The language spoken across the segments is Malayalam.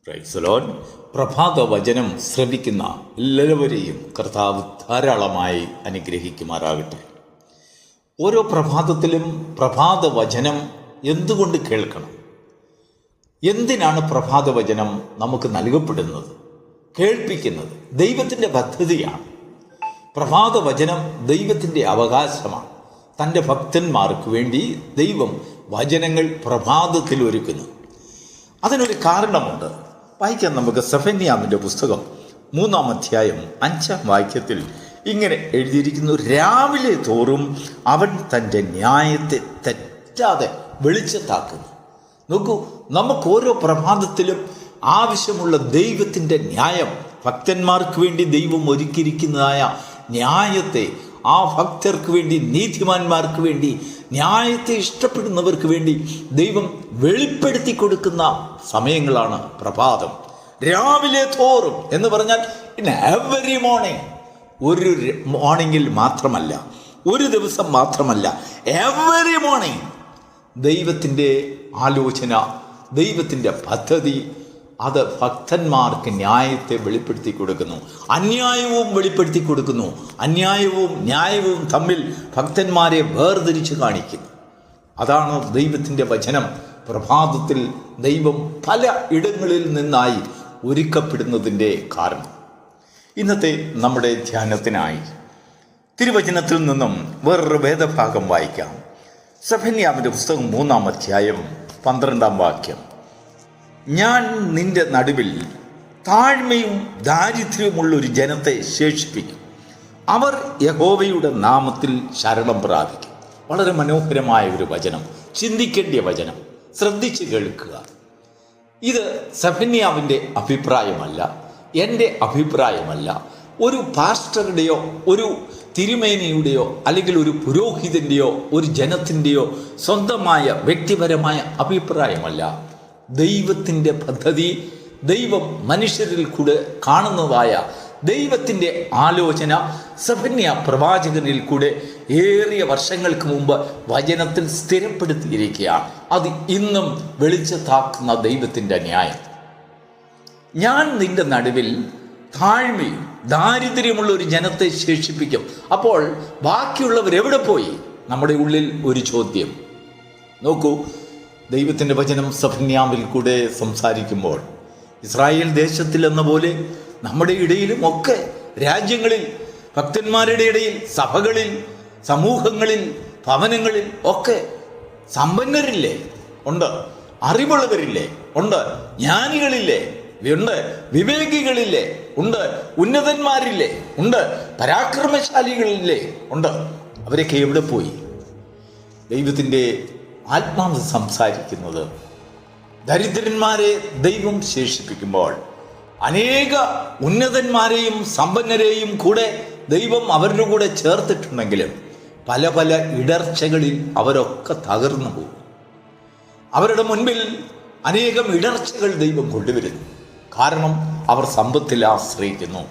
Price the Lord. പ്രഭാത വചനം ശ്രവിക്കുന്ന എല്ലാവരെയും കർത്താവ് ധാരാളമായി അനുഗ്രഹിക്കുമാറാകട്ടെ. ഓരോ പ്രഭാതത്തിലും പ്രഭാത വചനം എന്തുകൊണ്ട് കേൾക്കണം? എന്തിനാണ് പ്രഭാത വചനം നമുക്ക് നൽകപ്പെടുന്നത്, കേൾപ്പിക്കുന്നത്? ദൈവത്തിൻ്റെ പദ്ധതിയാണ്. പ്രഭാത വചനം ദൈവത്തിൻ്റെ അവകാശമാണ്. തൻ്റെ ഭക്തന്മാർക്ക് വേണ്ടി ദൈവം വചനങ്ങൾ പ്രഭാതത്തിൽ ഒരുക്കുന്നു. അതിനൊരു കാരണമുണ്ട്. വായിക്കാൻ നമുക്ക് സെഫന്യാവിൻ്റെ പുസ്തകം 3-ാം അധ്യായം 5-ാം വാക്യത്തിൽ ഇങ്ങനെ എഴുതിയിരിക്കുന്നു: രാവിലെ തോറും അവൻ തൻ്റെ ന്യായത്തെ തെറ്റാതെ വെളിച്ചത്താക്കുന്നു. നോക്കൂ, നമുക്ക് ഓരോ പ്രഭാതത്തിലും ആവശ്യമുള്ള ദൈവത്തിൻ്റെ ന്യായം, ഭക്തന്മാർക്ക് വേണ്ടി ദൈവം ഒരുക്കിയിരിക്കുന്നതായ ന്യായത്തെ, ആ ഭക്തർക്ക് വേണ്ടി, നീതിമാന്മാർക്ക് വേണ്ടി, ന്യായത്തെ ഇഷ്ടപ്പെടുന്നവർക്ക് വേണ്ടി ദൈവം വെളിപ്പെടുത്തി കൊടുക്കുന്ന സമയങ്ങളാണ് പ്രഭാതം. രാവിലെ തോറും എന്ന് പറഞ്ഞാൽ ഇൻ എവറി മോർണിംഗ്, ഒരു മോർണിംഗിൽ മാത്രമല്ല, ഒരു ദിവസം മാത്രമല്ല, എവറി മോർണിംഗ് ദൈവത്തിൻ്റെ ആലോചന, ദൈവത്തിൻ്റെ പദ്ധതി, അത് ഭക്തന്മാർക്ക് ന്യായത്തെ വെളിപ്പെടുത്തി കൊടുക്കുന്നു. അന്യായവും വെളിപ്പെടുത്തി കൊടുക്കുന്നു. അന്യായവും ന്യായവും തമ്മിൽ ഭക്തന്മാരെ വേർതിരിച്ച് കാണിക്കുന്നു. അതാണ് ദൈവത്തിൻ്റെ വചനം പ്രഭാതത്തിൽ ദൈവം പല ഇടങ്ങളിൽ നിന്നായി ഒരുക്കപ്പെടുന്നതിൻ്റെ കാരണം. ഇന്നത്തെ നമ്മുടെ ധ്യാനത്തിനായി തിരുവചനത്തിൽ നിന്നും വേറൊരു വേദഭാഗം വായിക്കാം. സെഫന്യാവിൻ്റെ പുസ്തകം 3-ാം അധ്യായം 12-ാം വാക്യം: ഞാൻ നിന്റെ നടുവിൽ താഴ്മയും ദാരിദ്ര്യമുള്ളൊരു ജനത്തെ ശേഷിപ്പിക്കും, അവർ യഹോവയുടെ നാമത്തിൽ ശരണം പ്രാപിക്കും. വളരെ മനോഹരമായ ഒരു വചനം, ചിന്തിക്കേണ്ട വചനം, ശ്രദ്ധിച്ച് കേൾക്കുക. ഇത് സെഫന്യാവിൻ്റെ അഭിപ്രായമല്ല, എൻ്റെ അഭിപ്രായമല്ല, ഒരു പാസ്റ്ററുടെയോ ഒരു തിരുമേനിയുടെയോ അല്ലെങ്കിൽ ഒരു പുരോഹിതൻ്റെയോ ഒരു ജനത്തിൻ്റെയോ സ്വന്തമായ വ്യക്തിപരമായ അഭിപ്രായമല്ല. ദൈവത്തിൻ്റെ പദ്ധതി, ദൈവം മനുഷ്യരിൽ കൂടെ കാണുന്നതായ ദൈവത്തിൻ്റെ ആലോചന സെഫന്യാ പ്രവാചകനിൽ കൂടെ ഏറിയ വർഷങ്ങൾക്ക് മുമ്പ് വചനത്തിൽ സ്ഥിരപ്പെടുത്തിയിരിക്കുകയാണ്. അത് ഇന്നും വെളിച്ചത്താക്കുന്ന ദൈവത്തിൻ്റെ ന്യായം. ഞാൻ നിന്റെ നടുവിൽ താഴ്മയും ദാരിദ്ര്യമുള്ള ഒരു ജനത്തെ ശേഷിപ്പിക്കും. അപ്പോൾ ബാക്കിയുള്ളവരെവിടെ പോയി? നമ്മുടെ ഉള്ളിൽ ഒരു ചോദ്യം. നോക്കൂ, ദൈവത്തിൻ്റെ വചനം സെഫന്യാവിൽ കൂടെ സംസാരിക്കുമ്പോൾ ഇസ്രായേൽ ദേശത്തിൽ എന്ന പോലെ നമ്മുടെ ഇടയിലും ഒക്കെ, രാജ്യങ്ങളിൽ, ഭക്തന്മാരുടെ ഇടയിൽ, സഭകളിൽ, സമൂഹങ്ങളിൽ, ഭവനങ്ങളിൽ ഒക്കെ സമ്പന്നരില്ലേ? ഉണ്ട്. അറിവുള്ളവരില്ലേ? ഉണ്ട്. ജ്ഞാനികളില്ലേ? ഉണ്ട്. വിവേകികളില്ലേ? ഉണ്ട്. ഉന്നതന്മാരില്ലേ? ഉണ്ട്. പരാക്രമശാലികളില്ലേ? ഉണ്ട്. അവരൊക്കെ എവിടെ പോയി? ദൈവത്തിൻ്റെ ആത്മാവ് സംസാരിക്കുന്നത് ദരിദ്രന്മാരെ ദൈവം ശേഷിപ്പിക്കുമ്പോൾ അനേക ഉന്നതന്മാരെയും സമ്പന്നരെയും കൂടെ ദൈവം അവരുടെ കൂടെ ചേർത്തിട്ടുണ്ടെങ്കിലും പല പല ഇടർച്ചകളിൽ അവരൊക്കെ തകർന്നു പോകും. അവരുടെ മുൻപിൽ അനേകം ഇടർച്ചകൾ ദൈവം കൊണ്ടുവരുന്നു. കാരണം അവർ സമ്പത്തിൽ ആശ്രയിക്കുന്നു,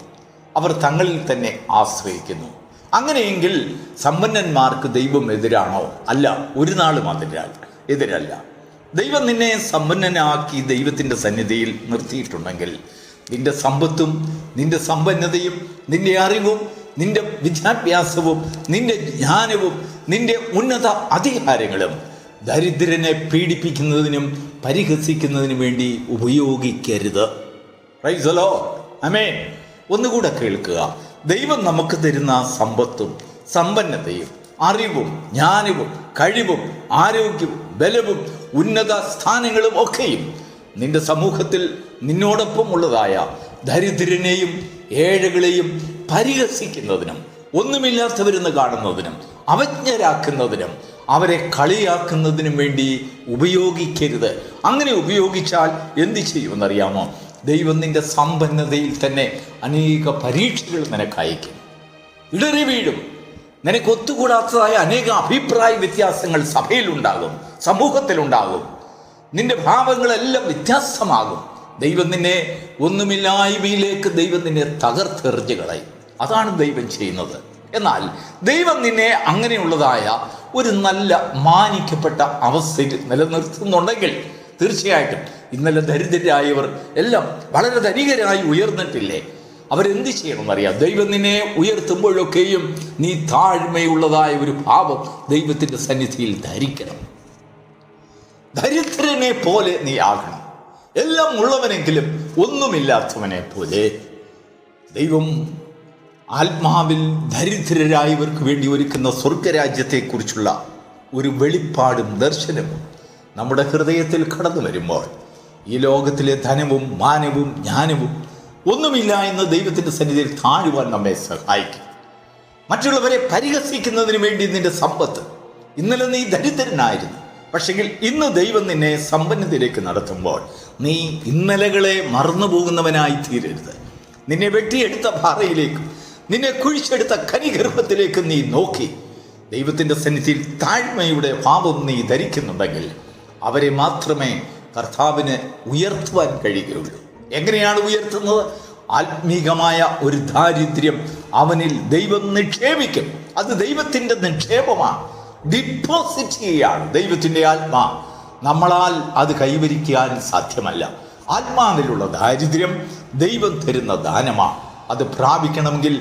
അവർ തങ്ങളിൽ തന്നെ ആശ്രയിക്കുന്നു. അങ്ങനെയെങ്കിൽ സമ്പന്നന്മാർക്ക് ദൈവം എതിരാണോ? അല്ല, ഒരു നാളും എതിരല്ല. ദൈവം നിന്നെ സമ്പന്നനാക്കി ദൈവത്തിൻ്റെ സന്നിധിയിൽ നിർത്തിയിട്ടുണ്ടെങ്കിൽ നിന്റെ സമ്പത്തും നിന്റെ സമ്പന്നതയും നിന്റെ അറിവും നിന്റെ വിദ്യാഭ്യാസവും നിന്റെ ജ്ഞാനവും നിന്റെ ഉന്നത അധികാരങ്ങളും ദരിദ്രനെ പീഡിപ്പിക്കുന്നതിനും പരിഹസിക്കുന്നതിനും വേണ്ടി ഉപയോഗിക്കരുത്. Praise the Lord. ആമേൻ. ഒന്നുകൂടെ കേൾക്കുക. ദൈവം നമുക്ക് തരുന്ന സമ്പത്തും സമ്പന്നതയും അറിവും ജ്ഞാനവും കഴിവും ആരോഗ്യവും ബലവും ഉന്നത സ്ഥാനങ്ങളും ഒക്കെയും നിന്റെ സമൂഹത്തിൽ നിന്നോടൊപ്പം ഉള്ളതായ ദരിദ്രനെയും ഏഴകളെയും പരിഹസിക്കുന്നതിനും, ഒന്നുമില്ലാത്തവരെന്ന് കാണുന്നതിനും, അവജ്ഞരാക്കുന്നതിനും, അവരെ കളിയാക്കുന്നതിനും വേണ്ടി ഉപയോഗിക്കരുത്. അങ്ങനെ ഉപയോഗിച്ചാൽ എന്ത് ചെയ്യുമെന്നറിയാമോ? ദൈവം നിന്റെ സമ്പന്നതയിൽ തന്നെ അനേക പരീക്ഷകൾ നിനക്കയക്കും. ഇടറി വീഴും. നിനക്ക് ഒത്തുകൂടാത്തതായ അനേക അഭിപ്രായ വ്യത്യാസങ്ങൾ സഭയിലുണ്ടാകും, സമൂഹത്തിലുണ്ടാകും. നിന്റെ ഭാവങ്ങളെല്ലാം വ്യത്യാസമാകും. ദൈവം നിന്നെ ഒന്നുമില്ലായ്മയിലേക്ക് ദൈവം നിന്നെ തകർത്തെറിഞ്ഞു കളയും. അതാണ് ദൈവം ചെയ്യുന്നത്. എന്നാൽ ദൈവം നിന്നെ അങ്ങനെയുള്ളതായ ഒരു നല്ല മാനിക്കപ്പെട്ട അവസ്ഥയിൽ നിലനിർത്തുന്നുണ്ടെങ്കിൽ തീർച്ചയായിട്ടും ഇന്നലെ ദരിദ്രരായവർ എല്ലാം വളരെ ധനികരായി ഉയർന്നിട്ടില്ലേ? അവരെന്ത് ചെയ്യണമെന്നറിയാം. ദൈവം നിന്നെ ഉയർത്തുമ്പോഴൊക്കെയും നീ താഴ്മയുള്ളതായ ഒരു ഭാവം ദൈവത്തിൻ്റെ സന്നിധിയിൽ ധരിക്കണം. ദരിദ്രനെ പോലെ നീ ആകണം. എല്ലാം ഉള്ളവനെങ്കിലും ഒന്നുമില്ലാത്തവനെ പോലെ. ദൈവം ആത്മാവിൽ ദരിദ്രരായവർക്ക് വേണ്ടി ഒരുക്കുന്ന സ്വർഗരാജ്യത്തെക്കുറിച്ചുള്ള ഒരു വെളിപ്പാടും ദർശനവും നമ്മുടെ ഹൃദയത്തിൽ കടന്നു വരുമ്പോൾ ഈ ലോകത്തിലെ ധനവും മാനവും ജ്ഞാനവും ഒന്നുമില്ല എന്ന് ദൈവത്തിൻ്റെ സന്നിധിയിൽ താഴുവാൻ നമ്മെ സഹായിക്കും. മറ്റുള്ളവരെ പരിഹസിക്കുന്നതിന് വേണ്ടി നിന്റെ സമ്പത്ത്, ഇന്നലെ നീ ദരിദ്രനായിരുന്നു, പക്ഷെങ്കിൽ ഇന്ന് ദൈവം നിന്നെ സമ്പന്നതയിലേക്ക് നടത്തുമ്പോൾ നീ ഇന്നലകളെ മറന്നു പോകുന്നവനായി തീരരുത്. നിന്നെ വെട്ടിയെടുത്ത പാറയിലേക്കും നിന്നെ കുഴിച്ചെടുത്ത കനിഗർഭത്തിലേക്കും നീ നോക്കി ദൈവത്തിൻ്റെ സന്നിധിയിൽ താഴ്മയുടെ ഭാവം നീ ധരിക്കുന്നുണ്ടെങ്കിൽ അവരെ മാത്രമേ കർത്താവിന് ഉയർത്തുവാൻ കഴിയുകയുള്ളൂ. എങ്ങനെയാണ് ഉയർത്തുന്നത്? ആത്മീകമായ ഒരു ദാരിദ്ര്യം അവനിൽ ദൈവം നിക്ഷേപിക്കും. അത് ദൈവത്തിൻ്റെ നിക്ഷേപമാണ്, ഡിപ്പോസിറ്റ് ചെയ്യുകയാണ് ദൈവത്തിൻ്റെ ആത്മാ. നമ്മളാൽ അത് കൈവരിക്കാൻ സാധ്യമല്ല. ആത്മാവിലുള്ള ദാരിദ്ര്യം ദൈവം തരുന്ന ദാനമാണ്. അത് പ്രാപിക്കണമെങ്കിൽ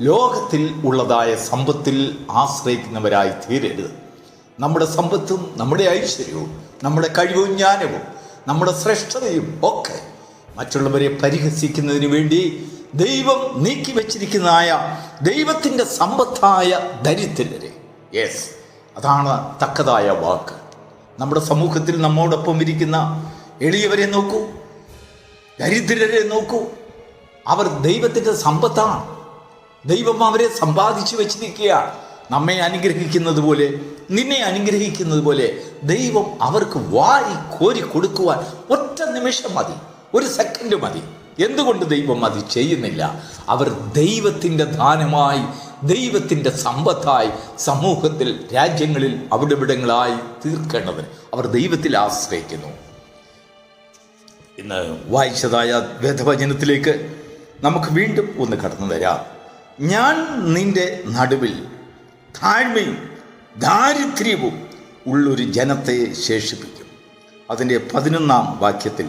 ലോകത്തിൽ ഉള്ളതായ സമ്പത്തിൽ ആശ്രയിക്കുന്നവരായി തീരരുത്. നമ്മുടെ സമ്പത്തും നമ്മുടെ ഐശ്വര്യവും നമ്മുടെ കഴിവും ജ്ഞാനവും നമ്മുടെ ശ്രേഷ്ഠതയും ഒക്കെ മറ്റുള്ളവരെ പരിഹസിക്കുന്നതിന് വേണ്ടി ദൈവം നീക്കി വച്ചിരിക്കുന്നതായ ദൈവത്തിൻ്റെ സമ്പത്തായ ദരിദ്രരെ, യെസ്, അതാണ് തക്കതായ വാക്ക്. നമ്മുടെ സമൂഹത്തിൽ നമ്മോടൊപ്പം ഇരിക്കുന്ന എളിയവരെ നോക്കൂ, ദരിദ്രരെ നോക്കൂ. അവർ ദൈവത്തിൻ്റെ സമ്പത്താണ്. ദൈവം അവരെ സമ്പാദിച്ചു വച്ചിരിക്കുകയാണ്. നമ്മെ അനുഗ്രഹിക്കുന്നത് പോലെ, നിന്നെ അനുഗ്രഹിക്കുന്നത് പോലെ ദൈവം അവർക്ക് വാരി കോരി കൊടുക്കുവാൻ ഒറ്റ നിമിഷം മതി, ഒരു സെക്കൻഡ് മതി. എന്തുകൊണ്ട് ദൈവം അത് ചെയ്യുന്നില്ല? അവർ ദൈവത്തിൻ്റെ ദാനമായി, ദൈവത്തിൻ്റെ സമ്പത്തായി സമൂഹത്തിൽ, രാജ്യങ്ങളിൽ, അവിടെവിടങ്ങളായി തീർക്കേണ്ടതിന് അവർ ദൈവത്തിൽ ആശ്രയിക്കുന്നു. ഇന്ന് വായിച്ചതായ വേദവചനത്തിലേക്ക് നമുക്ക് വീണ്ടും ഒന്ന് കടന്നു വരാം. ഞാൻ നിന്റെ നടുവിൽ താഴ്മയും ദാരിദ്ര്യവും ഉള്ളൊരു ജനത്തെ ശേഷിപ്പിക്കും. അതിൻ്റെ 11-ാം വാക്യത്തിൽ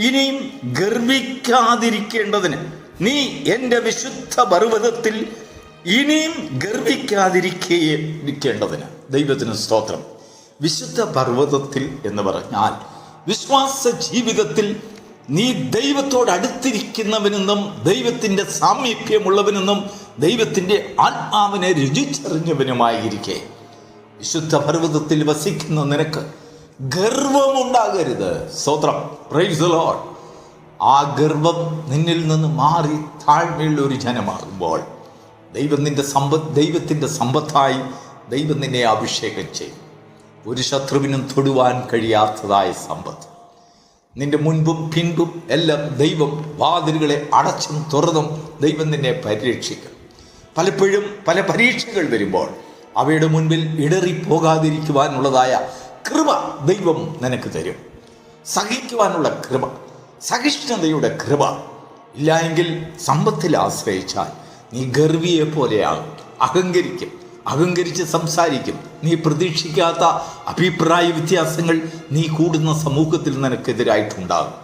ഇനിയും ഗർവിക്കാതിരിക്കേണ്ടതിന് നീ എൻ്റെ വിശുദ്ധ പർവ്വതത്തിൽ ഇനിയും ഗർവിക്കാതിരിക്കേണ്ടതിന്. ദൈവത്തിന് സ്തോത്രം. വിശുദ്ധ പർവ്വതത്തിൽ എന്ന് പറഞ്ഞാൽ വിശ്വാസ ജീവിതത്തിൽ നീ ദൈവത്തോട് അടുത്തിരിക്കുന്നവനെന്നും ദൈവത്തിൻ്റെ സാമീപ്യമുള്ളവനെന്നും ദൈവത്തിൻ്റെ ആത്മാവിനെ രുചിച്ചറിഞ്ഞവനുമായിരിക്കെ വിശുദ്ധ പർവ്വതത്തിൽ വസിക്കുന്ന നിനക്ക് ഗർവമുണ്ടാകരുത്. സ്തോത്രം, പ്രൈസ് ദി ലോർഡ്. ആ ഗർവം നിന്നിൽ നിന്ന് മാറി താഴ്മയുള്ള ഒരു ജനമാകുമ്പോൾ ദൈവത്തിൻ്റെ സമ്പത്തായി ദൈവം നിന്നെ അഭിഷേകം ചെയ്യും. ഒരു ശത്രുവിനും തൊടുവാൻ കഴിയാത്തതായ സമ്പത്ത് നിന്റെ മുൻപും പിൻപും എല്ലാം ദൈവം വാതിലുകളെ അടച്ചും തുറന്നും ദൈവം നിന്നെ പരിരക്ഷിക്കും. പലപ്പോഴും പല പരീക്ഷകൾ വരുമ്പോൾ അവയുടെ മുൻപിൽ ഇടറിപ്പോകാതിരിക്കുവാനുള്ളതായ കൃപ ദൈവം നിനക്ക് തരും. സഹിക്കുവാനുള്ള കൃപ, സഹിഷ്ണുതയുടെ കൃപ. ഇല്ലായെങ്കിൽ സമ്പത്തിൽ ആശ്രയിച്ചാൽ നീ ഗർവിയെ പോലെയാകും, അഹങ്കരിക്കും, അഹങ്കരിച്ച് സംസാരിക്കും. നീ പ്രതീക്ഷിക്കാത്ത അഭിപ്രായ വ്യത്യാസങ്ങൾ നീ കൂടുന്ന സമൂഹത്തിൽ നിനക്കെതിരായിട്ടുണ്ടാകും.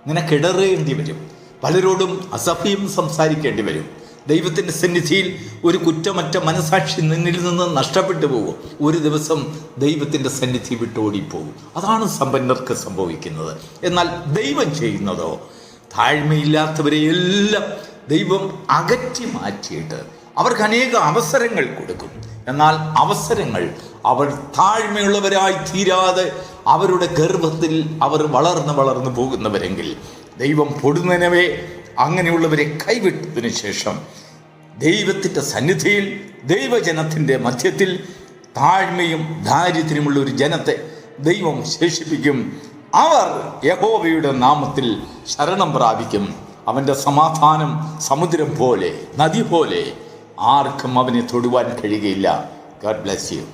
നിനക്കിടറേണ്ടി വരും, പലരോടും അസഭ്യം സംസാരിക്കേണ്ടി വരും. ദൈവത്തിൻ്റെ സന്നിധിയിൽ ഒരു കുറ്റമറ്റ മനസാക്ഷി നിന്നിൽ നിന്ന് നഷ്ടപ്പെട്ടു പോകും. ഒരു ദിവസം ദൈവത്തിൻ്റെ സന്നിധി വിട്ടോടിപ്പോകും. അതാണ് സമ്പന്നർക്ക് സംഭവിക്കുന്നത്. എന്നാൽ ദൈവം ചെയ്യുന്നതോ താഴ്മയില്ലാത്തവരെ എല്ലാം ദൈവം അകറ്റി മാറ്റിയിട്ട് അവർക്ക് അനേക അവസരങ്ങൾ കൊടുക്കും. എന്നാൽ അവസരങ്ങൾ അവർ താഴ്മയുള്ളവരായി തീരാതെ അവരുടെ ഗർഭത്തിൽ അവർ വളർന്നു പോകുന്നവരെങ്കിൽ ദൈവം പൊടുന്നനവേ അങ്ങനെയുള്ളവരെ കൈവിട്ടതിന് ശേഷം ദൈവത്തിൻ്റെ സന്നിധിയിൽ ദൈവജനത്തിൻ്റെ മധ്യത്തിൽ താഴ്മയും ദാരിദ്ര്യമുള്ള ഒരു ജനത്തെ ദൈവം ശേഷിപ്പിക്കും. അവർ യഹോവയുടെ നാമത്തിൽ ശരണം പ്രാപിക്കും. അവൻ്റെ സമാധാനം സമുദ്രം പോലെ, നദി പോലെ ആർക്കും അവനെ തൊടുവാൻ കഴിയുകയില്ല. God bless you.